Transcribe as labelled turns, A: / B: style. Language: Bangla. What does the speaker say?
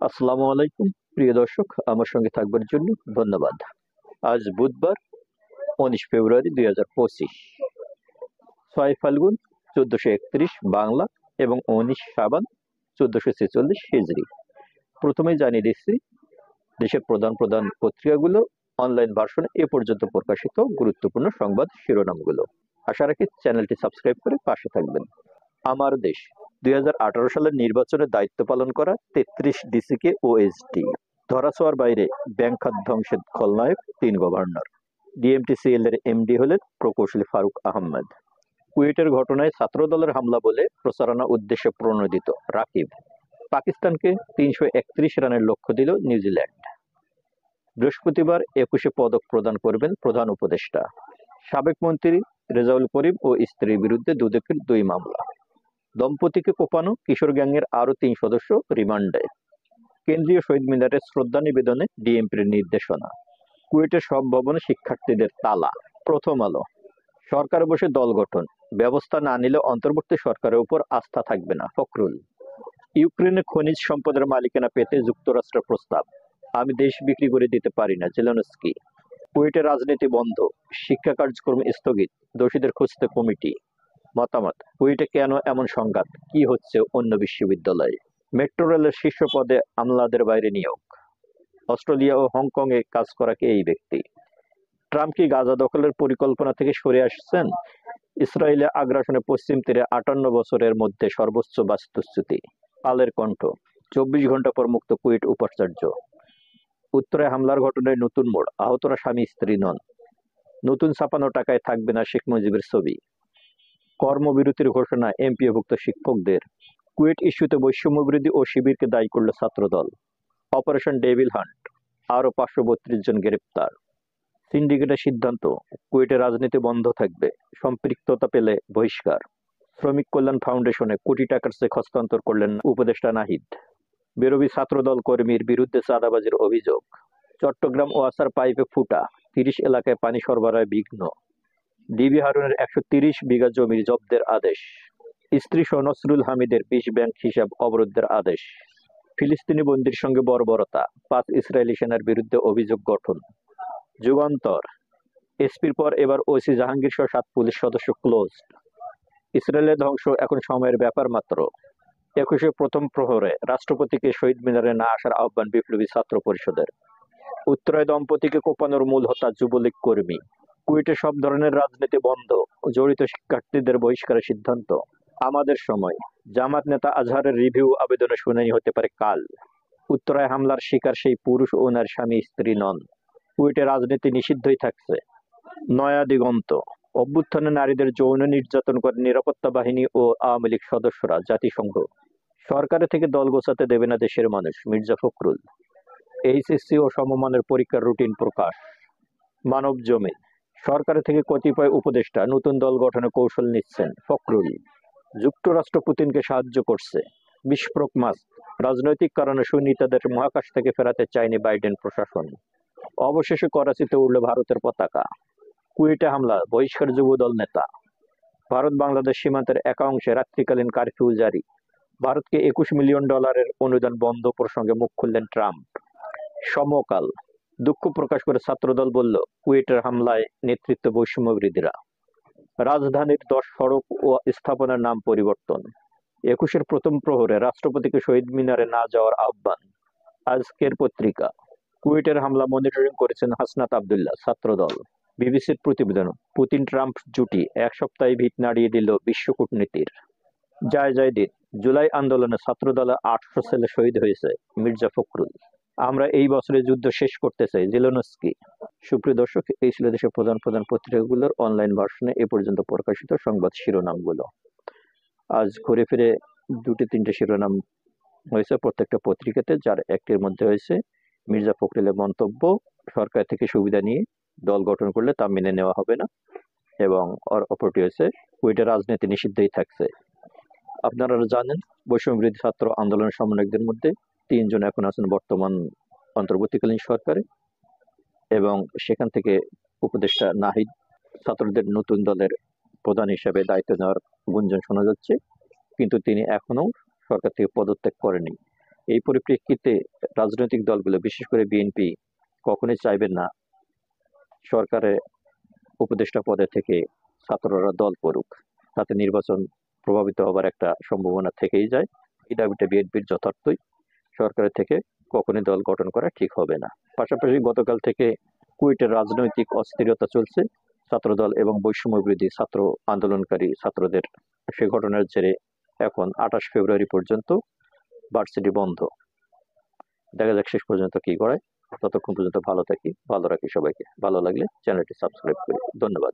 A: আসসালামু আলাইকুম প্রিয় দর্শক, আমার সঙ্গে থাকবার জন্য ধন্যবাদ। আজ বুধবার 19 ফেব্রুয়ারি 2025, 6 ফাল্গুন 1431 বাংলা এবং 19 সাবান 1446 হিজরি। প্রথমেই জানিয়ে দিচ্ছি দেশের প্রধান প্রধান পত্রিকাগুলো অনলাইন ভার্সনে এ পর্যন্ত প্রকাশিত গুরুত্বপূর্ণ সংবাদ শিরোনামগুলো। আশা রাখি চ্যানেলটি সাবস্ক্রাইব করে পাশে থাকবেন। আমার দেশ 2018 সালের নির্বাচনে দায়িত্ব পালন করা 33 ডিসিকে ওএসডি। ধরাছোঁয়ার বাইরে ব্যাংক খাত ধ্বংসের খলনায়ক 3 গভর্নর। ডিএমটিসিএল এর এমডি হলেন প্রকৌশলী ফারুক আহমেদ। কুয়েটের ঘটনায় ছাত্রদলের হামলা বলে প্রচারণা উদ্দেশ্যে প্রণোদিত রাকিব। পাকিস্তানকে 331 রানের লক্ষ্য দিল নিউজিল্যান্ড। বৃহস্পতিবার 21 পদক প্রদান করবেন প্রধান উপদেষ্টা। সাবেক মন্ত্রী রেজাউল করিম ও স্ত্রীর বিরুদ্ধে দুদকের 2 মামলা। দম্পতিকে কোপানো কিশোর গ্যাংয়ের আরো 3 সদস্য রিমান্ডে। কেন্দ্রীয় শহীদ মিনারে শ্রদ্ধা নিবেদনে ডিএমপির নির্দেশনা। কুয়েটের সব ভবনে শিক্ষার্থীদের তালা। প্রথম আলো। সরকার বসে দল গঠন, ব্যবস্থা না নিলে অন্তর্বর্তী সরকারের উপর আস্থা থাকবে না, ফখরুল। ইউক্রেনে খনিজ সম্পদের মালিকানা পেতে যুক্তরাষ্ট্রের প্রস্তাব। আমি দেশ বিক্রি করে দিতে পারি না, জেলেনস্কি। কুয়েটে রাজনীতি বন্ধ, শিক্ষা কার্যক্রম স্থগিত, দোষীদের খুঁজতে কমিটি। মতামত, কুয়েটে কেন এমন সংঘাত, কি হচ্ছে অন্য বিশ্ববিদ্যালয়ে। মেট্রো রেলের শীর্ষ পদে আমলাদের বাইরে নিয়োগ। অস্ট্রেলিয়া ও হংকংয়ে কাজ করা কে এই ব্যক্তি। ট্রাম্প কি গাজা দখলের পরিকল্পনা থেকে সরে আসছেন। ইসরায়েলে আগ্রাসনে পশ্চিম তীরে 58 বছরের মধ্যে সর্বোচ্চ বাস্তুচ্যুতি। কালের কণ্ঠ, 24 ঘন্টা পর মুক্ত কুয়েট উপাচার্য। উত্তরে হামলার ঘটনায় নতুন মোড়, আহতরা স্বামী স্ত্রী নন। নতুন ছাপানো টাকায় থাকবে না শেখ মুজিবের ছবি। কর্মবিরতির ঘোষণা এমপিওভুক্ত শিক্ষকদের। কুয়েট ইস্যুতে বৈষম্য বিরোধী ও শিবিরকে দায়ী করল ছাত্রদল। অপারেশন ডেভিল হান্ট, আরো 532 জন গ্রেপ্তার। সিন্ডিকেটের সিদ্ধান্ত, কুয়েটে রাজনীতি বন্ধ থাকবে, সম্পৃক্ততা পেলে বহিষ্কার। শ্রমিক কল্যাণ ফাউন্ডেশনে কোটি টাকার চেক হস্তান্তর করলেন উপদেষ্টা নাহিদ। বেরোবি ছাত্রদল কর্মীর বিরুদ্ধে চাঁদাবাজির অভিযোগ। চট্টগ্রাম ওয়াসার পাইপে ফুটা, 30 এলাকায় পানি সরবরাহে বিঘ্ন। ডিবি হারুনের 130 বিঘা জমির জব্দের আদেশ। স্ত্রী সহ নসরুল হামিদের 20 ব্যাংক হিসাব অবরোধের আদেশ। ফিলিস্তিনি বন্দীর সঙ্গে বর্বরতা, 5 ইসরায়েলি সেনার বিরুদ্ধে অভিযোগ গঠন। যুগান্তর, এসপির পর এবার ওসি জাহাঙ্গীর সহ 7 পুলিশ সদস্য ক্লোজ। ইসরায়েলের ধ্বংস এখন সময়ের ব্যাপার মাত্র। 21 প্রথম প্রহরে রাষ্ট্রপতিকে শহীদ মিনারে না আসার আহ্বান বিপ্লবী ছাত্র পরিষদের। উত্তরায় দম্পতিকে কোপানোর মূল হোতা যুবলীগ কর্মী। কুয়েটে সব ধরনের রাজনীতি বন্ধ, জড়িত শিক্ষার্থীদের বহিষ্কারের সিদ্ধান্ত। আমাদের সময়, জামাত নেতা আজহারের রিভিউ আবেদনে শুনানি হতে পারে কাল। উত্তরায় হামলার শিকার সেই পুরুষ ও ওনার স্বামী স্ত্রী নন। কুয়েটে রাজনীতি নিষিদ্ধই থাকছে। নয়া দিগন্ত, অভ্যুত্থানে নারীদের যৌন নির্যাতন করে নিরাপত্তা বাহিনী ও আওয়ামী লীগ সদস্যরা, জাতিসংঘ। সরকারের থেকে দল গোছাতে দেবে না দেশের মানুষ, মির্জা ফখরুল। এইচএসসি ও সমমানের পরীক্ষার রুটিন প্রকাশ। মানব জমিন, সরকারের থেকে কতিপয় উপদেষ্টা নতুন দল গঠনে কৌশল নিচ্ছেন, ফখরুল। যুক্তরাষ্ট্র পুতিনকে সাহায্য করছে, বিস্ফোরক মাস্ক। রাজনৈতিক কারণে সুন্নিতাদের মহাকাশ থেকে ফেরাতে চায়নি বাইডেন প্রশাসন। অবশেষে করাচিতে উড়ল ভারতের পতাকা। কুয়েটে হামলা, বহিষ্কার যুবদল নেতা। ভারত বাংলাদেশ সীমান্তের একাংশে রাত্রিকালীন কারফিউ জারি। ভারতকে $21 মিলিয়ন অনুদান বন্ধ প্রসঙ্গে মুখ খুললেন ট্রাম্প। সমকাল, দুঃখ প্রকাশ করে ছাত্রদল বলল, কুয়েটের হামলায় নেতৃত্ব বৈষম্য বিরোধীরা। রাজধানীর 10 সড়ক ও স্থাপনার নাম পরিবর্তন। 21 প্রথম প্রহরে রাষ্ট্রপতিকে শহীদ মিনারে না যাওয়ার আহ্বান। আজকের পত্রিকা, কুয়েটের হামলা মনিটরিং করেছেন হাসনাত আবদুল্লাহ, ছাত্রদল। বিবিসির প্রতিবেদন, পুতিন ট্রাম্প জুটি 1 সপ্তাহে ভিত নাড়িয়ে দিল বিশ্ব কূটনীতির। দিন, জুলাই আন্দোলনে ছাত্রদলে 800 ছেলে শহীদ হয়েছে, মির্জা ফখরুল। আমরা এই বছরের যুদ্ধ শেষ করতে চাই, জেলেনস্কি। সুপ্রিয় দর্শক, এই ছিল দেশের প্রধান প্রধান পত্রিকাগুলোর অনলাইন ভার্সনে এ পর্যন্ত প্রকাশিত সংবাদ শিরোনামগুলো। আজ ঘুরে ফিরে 2-3টে শিরোনাম হয়েছে প্রত্যেকটা পত্রিকাতে, যার একটির মধ্যে হয়েছে মির্জা ফখরুলের মন্তব্য, সরকার থেকে সুবিধা নিয়ে দল গঠন করলে তা মেনে নেওয়া হবে না, এবং অপরটি হয়েছে কুয়েটের রাজনীতি নিষিদ্ধই থাকছে। আপনারা জানেন, বৈষম্য বিরোধী ছাত্র আন্দোলনের সমন্বয়কদের মধ্যে 3 জন এখন আছেন বর্তমান অন্তর্বর্তীকালীন সরকারে, এবং সেখান থেকে উপদেষ্টা নাহিদ ছাত্রদের নতুন দলের প্রধান হিসেবে দায়িত্ব নেওয়ার গুঞ্জন শোনা যাচ্ছে, কিন্তু তিনি এখনো সরকার থেকে পদত্যাগ করেনি। এই পরিপ্রেক্ষিতে রাজনৈতিক দলগুলো, বিশেষ করে বিএনপি, কখনোই চাইবেন না সরকারের উপদেষ্টা পদে থেকে ছাত্ররা দল করুক, তাতে নির্বাচন প্রভাবিত হবার একটা সম্ভাবনা থেকেই যায়। এই দাবিটা বিএনপির যথার্থই, সরকারের থেকে কখনোই দল গঠন করা ঠিক হবে না। পাশাপাশি গতকাল থেকে কুয়েটের রাজনৈতিক অস্থিরতা চলছে, ছাত্রদল এবং বৈষম্য বিরোধী ছাত্র আন্দোলনকারী ছাত্রদের সে ঘটনার জেরে এখন 28 ফেব্রুয়ারি পর্যন্ত ভার্সিটি বন্ধ। দেখা যাক শেষ পর্যন্ত কি করায়। ততক্ষণ পর্যন্ত ভালো থাকি, ভালো রাখি সবাইকে। ভালো লাগলে চ্যানেলটি সাবস্ক্রাইব করি। ধন্যবাদ।